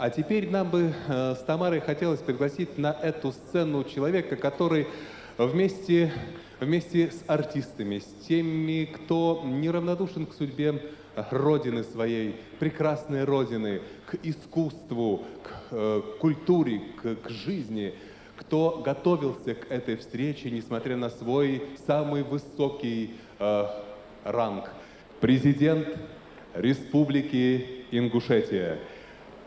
А теперь нам бы с Тамарой хотелось пригласить на эту сцену человека, который вместе с артистами, с теми, кто неравнодушен к судьбе Родины своей, прекрасной Родины, к искусству, к культуре, к жизни, кто готовился к этой встрече, несмотря на свой самый высокий ранг. Президент Республики Ингушетия,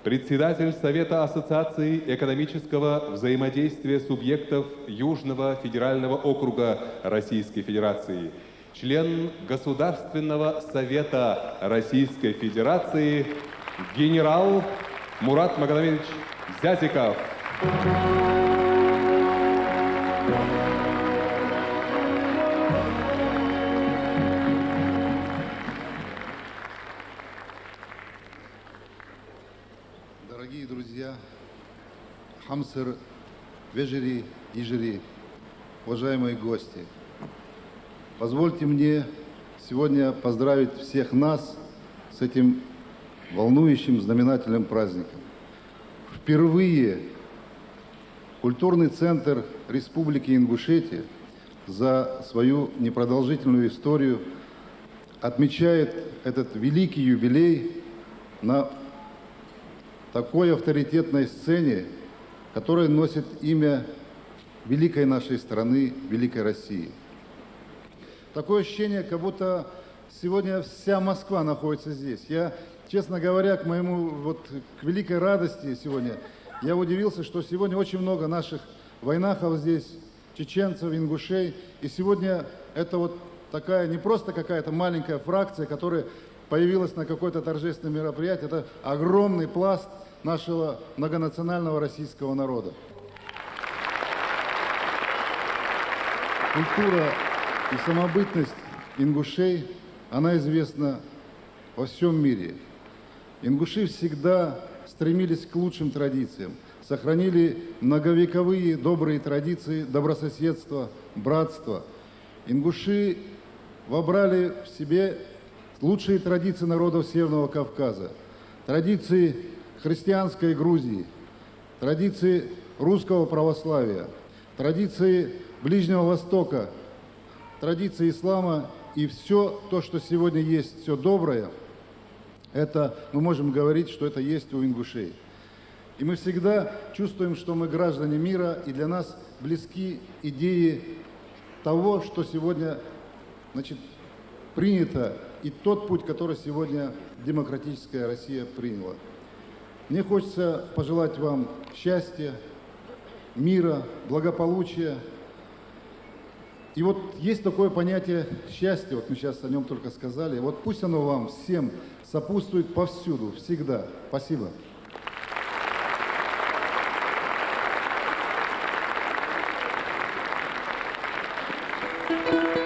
председатель Совета Ассоциации экономического взаимодействия субъектов Южного федерального округа Российской Федерации, член Государственного совета Российской Федерации, генерал Мурат Магомедович Зязиков. Дорогие друзья, Хамсыр, Вежери, Ижери, уважаемые гости, позвольте мне сегодня поздравить всех нас с этим волнующим, знаменательным праздником. Впервые культурный центр Республики Ингушетия за свою непродолжительную историю отмечает этот великий юбилей на такой авторитетной сцене, которая носит имя великой нашей страны, великой России. Такое ощущение, как будто сегодня вся Москва находится здесь. Я, честно говоря, к великой радости сегодня, я удивился, что сегодня очень много наших войнахов здесь, чеченцев, ингушей. И сегодня это вот такая не просто какая-то маленькая фракция, которая появилась на какое-то торжественное мероприятие. Это огромный пласт нашего многонационального российского народа. Культура и самобытность ингушей, она известна во всем мире. Ингуши всегда стремились к лучшим традициям, сохранили многовековые добрые традиции добрососедства, братства. Ингуши вобрали в себе лучшие традиции народов Северного Кавказа, традиции христианской Грузии, традиции русского православия, традиции Ближнего Востока, традиции ислама и все то, что сегодня есть, все доброе, это мы можем говорить, что это есть у ингушей. И мы всегда чувствуем, что мы граждане мира, и для нас близки идеи того, что сегодня, принято, и тот путь, который сегодня демократическая Россия приняла. Мне хочется пожелать вам счастья, мира, благополучия. И вот есть такое понятие счастья, вот мы сейчас о нем только сказали, вот пусть оно вам всем сопутствует повсюду, всегда. Спасибо. Thank you.